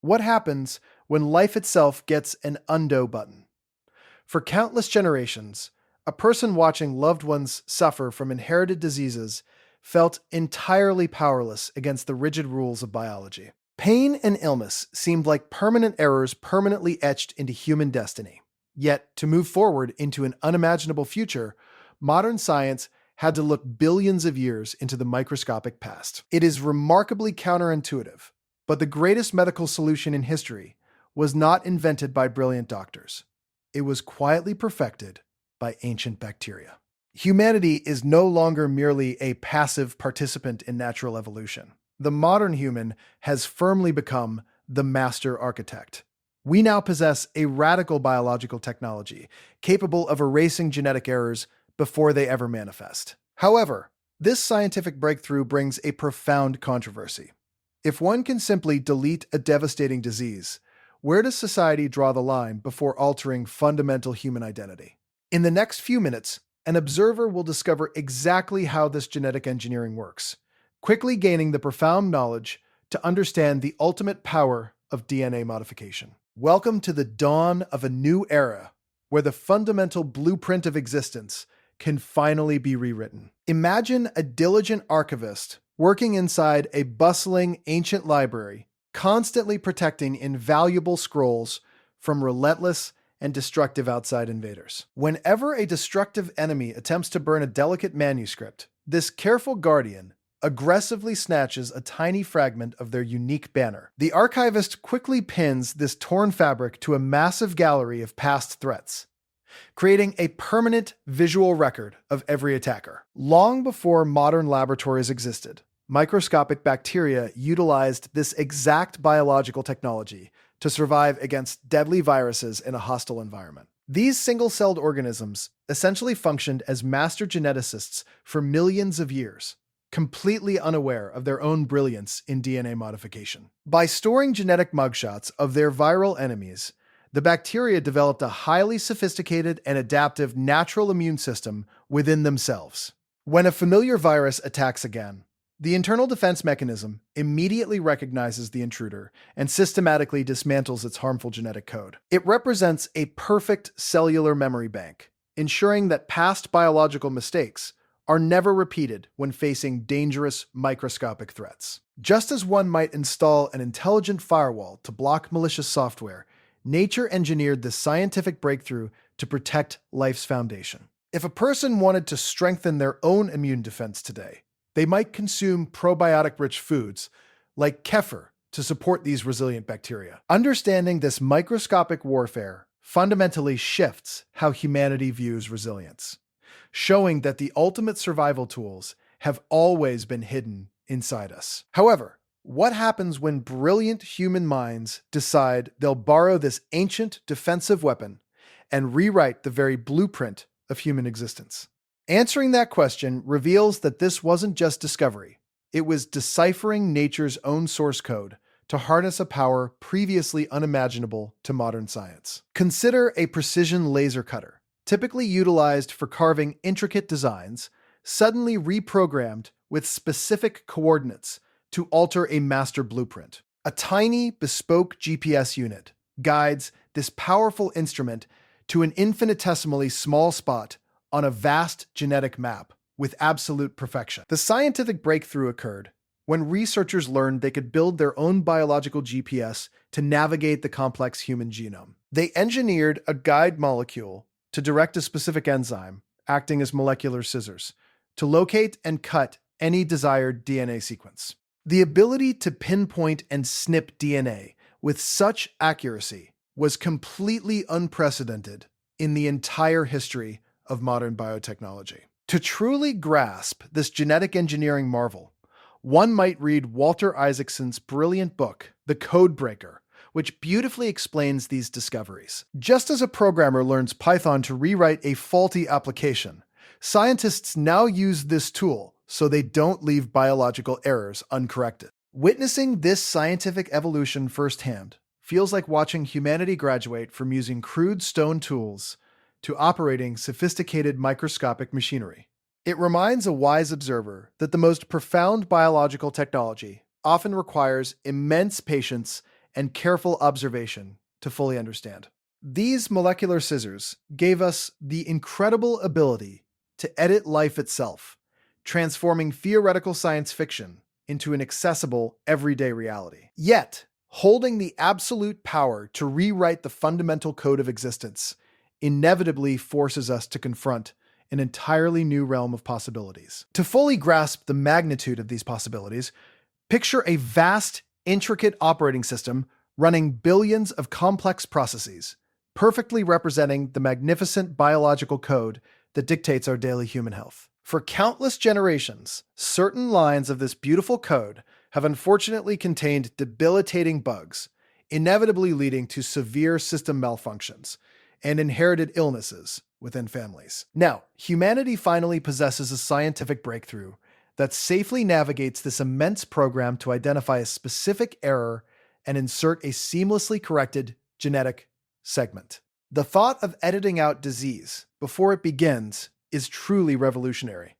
What happens when life itself gets an undo button? For countless generations, a person watching loved ones suffer from inherited diseases felt entirely powerless against the rigid rules of biology. Pain and illness seemed like permanent errors permanently etched into human destiny. Yet, to move forward into an unimaginable future, modern science had to look billions of years into the microscopic past. It is remarkably counterintuitive, but the greatest medical solution in history was not invented by brilliant doctors. It was quietly perfected by ancient bacteria. Humanity is no longer merely a passive participant in natural evolution. The modern human has firmly become the master architect. We now possess a radical biological technology capable of erasing genetic errors before they ever manifest. However, this scientific breakthrough brings a profound controversy. If one can simply delete a devastating disease, where does society draw the line before altering fundamental human identity? In the next few minutes, an observer will discover exactly how this genetic engineering works, quickly gaining the profound knowledge to understand the ultimate power of DNA modification. Welcome to the dawn of a new era, where the fundamental blueprint of existence can finally be rewritten. Imagine a diligent archivist working inside a bustling ancient library, constantly protecting invaluable scrolls from relentless and destructive outside invaders. Whenever a destructive enemy attempts to burn a delicate manuscript, this careful guardian aggressively snatches a tiny fragment of their unique banner. The archivist quickly pins this torn fabric to a massive gallery of past threats, creating a permanent visual record of every attacker. Long before modern laboratories existed, microscopic bacteria utilized this exact biological technology to survive against deadly viruses in a hostile environment. These single-celled organisms essentially functioned as master geneticists for millions of years, completely unaware of their own brilliance in DNA modification. By storing genetic mugshots of their viral enemies, the bacteria developed a highly sophisticated and adaptive natural immune system within themselves. When a familiar virus attacks again, the internal defense mechanism immediately recognizes the intruder and systematically dismantles its harmful genetic code. It represents a perfect cellular memory bank, ensuring that past biological mistakes are never repeated when facing dangerous microscopic threats. Just as one might install an intelligent firewall to block malicious software, nature engineered this scientific breakthrough to protect life's foundation. If a person wanted to strengthen their own immune defense today, they might consume probiotic-rich foods like kefir to support these resilient bacteria. Understanding this microscopic warfare fundamentally shifts how humanity views resilience, showing that the ultimate survival tools have always been hidden inside us. However, what happens when brilliant human minds decide they'll borrow this ancient defensive weapon and rewrite the very blueprint of human existence? Answering that question reveals that this wasn't just discovery. It was deciphering nature's own source code to harness a power previously unimaginable to modern science. Consider a precision laser cutter, typically utilized for carving intricate designs, suddenly reprogrammed with specific coordinates to alter a master blueprint. A tiny, bespoke GPS unit guides this powerful instrument to an infinitesimally small spot on a vast genetic map with absolute perfection. The scientific breakthrough occurred when researchers learned they could build their own biological GPS to navigate the complex human genome. They engineered a guide molecule to direct a specific enzyme, acting as molecular scissors, to locate and cut any desired DNA sequence. The ability to pinpoint and snip DNA with such accuracy was completely unprecedented in the entire history of modern biotechnology. To truly grasp this genetic engineering marvel, one might read Walter Isaacson's brilliant book, The Code Breaker, which beautifully explains these discoveries. Just as a programmer learns Python to rewrite a faulty application, scientists now use this tool so they don't leave biological errors uncorrected. Witnessing this scientific evolution firsthand feels like watching humanity graduate from using crude stone tools to operating sophisticated microscopic machinery. It reminds a wise observer that the most profound biological technology often requires immense patience and careful observation to fully understand. These molecular scissors gave us the incredible ability to edit life itself, transforming theoretical science fiction into an accessible, everyday reality. Yet, holding the absolute power to rewrite the fundamental code of existence inevitably forces us to confront an entirely new realm of possibilities. To fully grasp the magnitude of these possibilities, picture a vast, intricate operating system running billions of complex processes, perfectly representing the magnificent biological code that dictates our daily human health. For countless generations, certain lines of this beautiful code have unfortunately contained debilitating bugs, inevitably leading to severe system malfunctions and inherited illnesses within families. Now, humanity finally possesses a scientific breakthrough that safely navigates this immense program to identify a specific error and insert a seamlessly corrected genetic segment. The thought of editing out disease before it begins is truly revolutionary,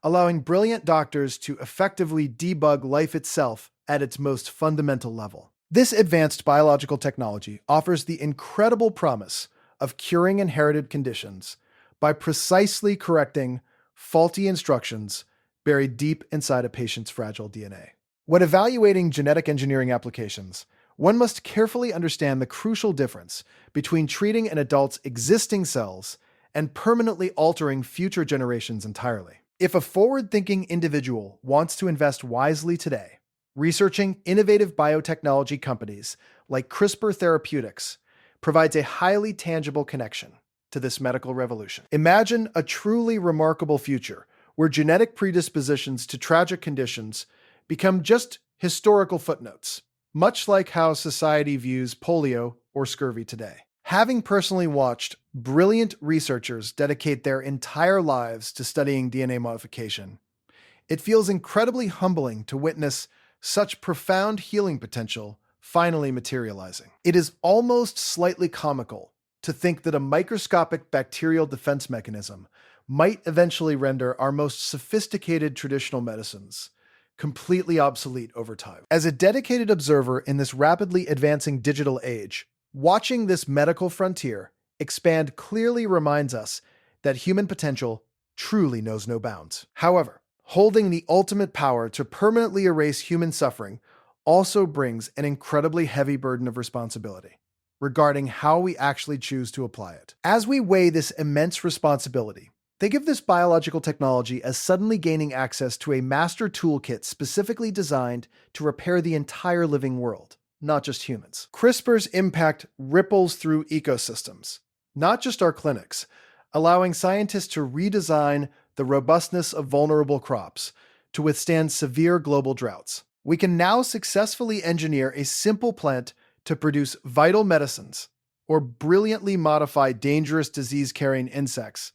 allowing brilliant doctors to effectively debug life itself at its most fundamental level. This advanced biological technology offers the incredible promise of curing inherited conditions by precisely correcting faulty instructions buried deep inside a patient's fragile DNA. When evaluating genetic engineering applications, one must carefully understand the crucial difference between treating an adult's existing cells and permanently altering future generations entirely. If a forward-thinking individual wants to invest wisely today, researching innovative biotechnology companies like CRISPR Therapeutics provides a highly tangible connection to this medical revolution. Imagine a truly remarkable future where genetic predispositions to tragic conditions become just historical footnotes, much like how society views polio or scurvy today. Having personally watched brilliant researchers dedicate their entire lives to studying DNA modification, it feels incredibly humbling to witness such profound healing potential finally materializing. It is almost slightly comical to think that a microscopic bacterial defense mechanism might eventually render our most sophisticated traditional medicines completely obsolete over time. As a dedicated observer in this rapidly advancing digital age, watching this medical frontier expand clearly reminds us that human potential truly knows no bounds. However, holding the ultimate power to permanently erase human suffering also brings an incredibly heavy burden of responsibility regarding how we actually choose to apply it. As we weigh this immense responsibility, think of this biological technology as suddenly gaining access to a master toolkit specifically designed to repair the entire living world, not just humans. CRISPR's impact ripples through ecosystems, not just our clinics, allowing scientists to redesign the robustness of vulnerable crops to withstand severe global droughts. We can now successfully engineer a simple plant to produce vital medicines or brilliantly modify dangerous disease-carrying insects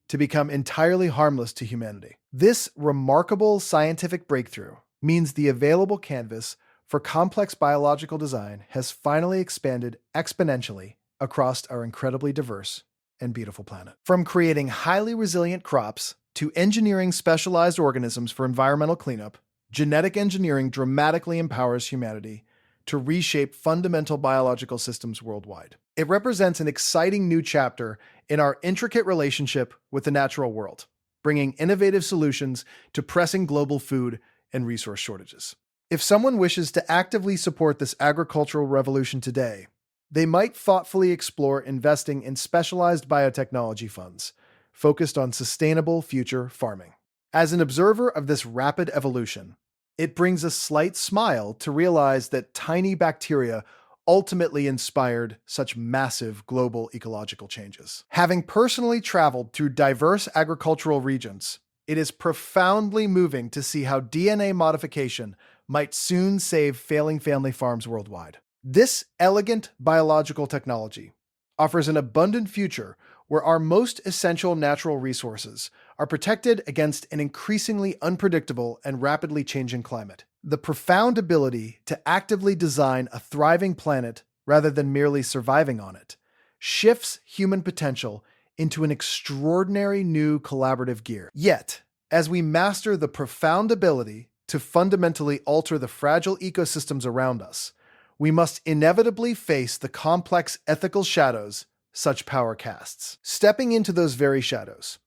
to become entirely harmless to humanity. This remarkable scientific breakthrough means the available canvas for complex biological design has finally expanded exponentially across our incredibly diverse and beautiful planet. From creating highly resilient crops to engineering specialized organisms for environmental cleanup, genetic engineering dramatically empowers humanity to reshape fundamental biological systems worldwide. It represents an exciting new chapter in our intricate relationship with the natural world, bringing innovative solutions to pressing global food and resource shortages. If someone wishes to actively support this agricultural revolution today, they might thoughtfully explore investing in specialized biotechnology funds focused on sustainable future farming. As an observer of this rapid evolution, it brings a slight smile to realize that tiny bacteria ultimately inspired such massive global ecological changes. Having personally traveled through diverse agricultural regions, it is profoundly moving to see how DNA modification might soon save failing family farms worldwide. This elegant biological technology offers an abundant future where our most essential natural resources are protected against an increasingly unpredictable and rapidly changing climate. The profound ability to actively design a thriving planet rather than merely surviving on it shifts human potential into an extraordinary new collaborative gear. Yet, as we master the profound ability to fundamentally alter the fragile ecosystems around us, we must inevitably face the complex ethical shadows such power casts. Stepping into those very shadows,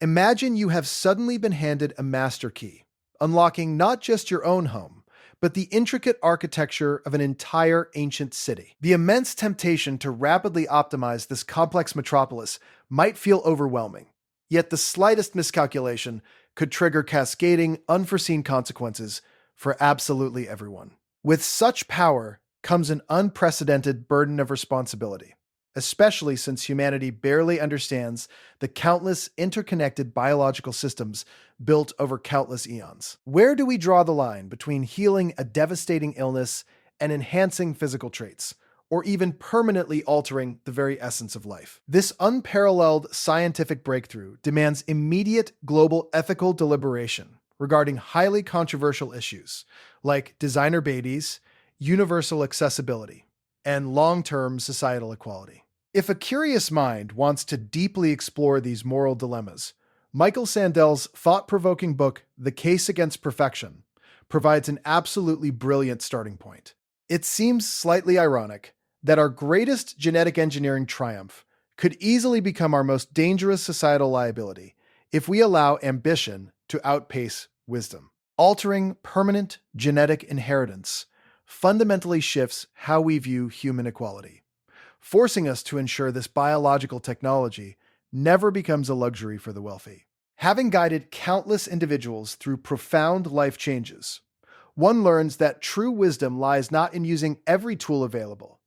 imagine you have suddenly been handed a master key, unlocking not just your own home, but the intricate architecture of an entire ancient city. The immense temptation to rapidly optimize this complex metropolis might feel overwhelming, yet the slightest miscalculation could trigger cascading, unforeseen consequences for absolutely everyone. With such power comes an unprecedented burden of responsibility, especially since humanity barely understands the countless interconnected biological systems built over countless eons. Where do we draw the line between healing a devastating illness and enhancing physical traits, or even permanently altering the very essence of life? This unparalleled scientific breakthrough demands immediate global ethical deliberation regarding highly controversial issues like designer babies, universal accessibility, and long-term societal equality. If a curious mind wants to deeply explore these moral dilemmas, Michael Sandel's thought-provoking book, The Case Against Perfection, provides an absolutely brilliant starting point. It seems slightly ironic that our greatest genetic engineering triumph could easily become our most dangerous societal liability if we allow ambition to outpace wisdom. Altering permanent genetic inheritance fundamentally shifts how we view human equality, forcing us to ensure this biological technology never becomes a luxury for the wealthy. Having guided countless individuals through profound life changes, one learns that true wisdom lies not in using every tool available,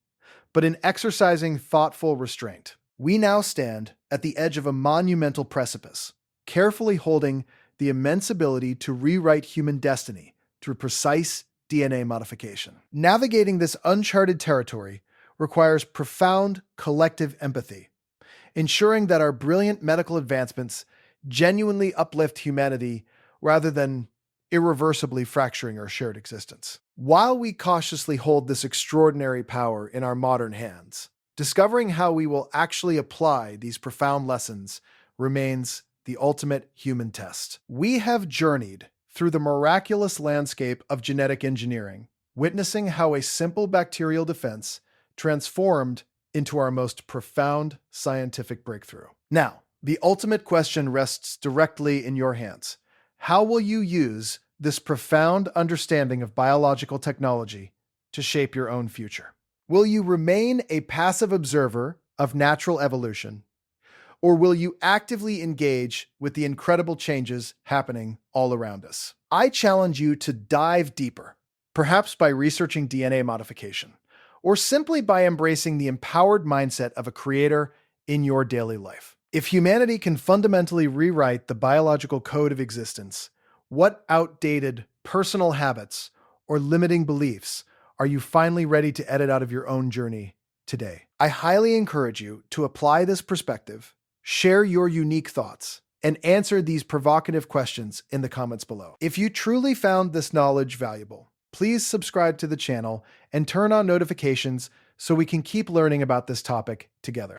but in exercising thoughtful restraint. We now stand at the edge of a monumental precipice, carefully holding the immense ability to rewrite human destiny through precise DNA modification. Navigating this uncharted territory requires profound collective empathy, ensuring that our brilliant medical advancements genuinely uplift humanity rather than irreversibly fracturing our shared existence. While we cautiously hold this extraordinary power in our modern hands, discovering how we will actually apply these profound lessons remains the ultimate human test. We have journeyed through the miraculous landscape of genetic engineering, witnessing how a simple bacterial defense transformed into our most profound scientific breakthrough. Now, the ultimate question rests directly in your hands. How will you use this profound understanding of biological technology to shape your own future? Will you remain a passive observer of natural evolution, or will you actively engage with the incredible changes happening all around us? I challenge you to dive deeper, perhaps by researching DNA modification, or simply by embracing the empowered mindset of a creator in your daily life. If humanity can fundamentally rewrite the biological code of existence, what outdated personal habits or limiting beliefs are you finally ready to edit out of your own journey today? I highly encourage you to apply this perspective, share your unique thoughts, and answer these provocative questions in the comments below. If you truly found this knowledge valuable, please subscribe to the channel and turn on notifications so we can keep learning about this topic together.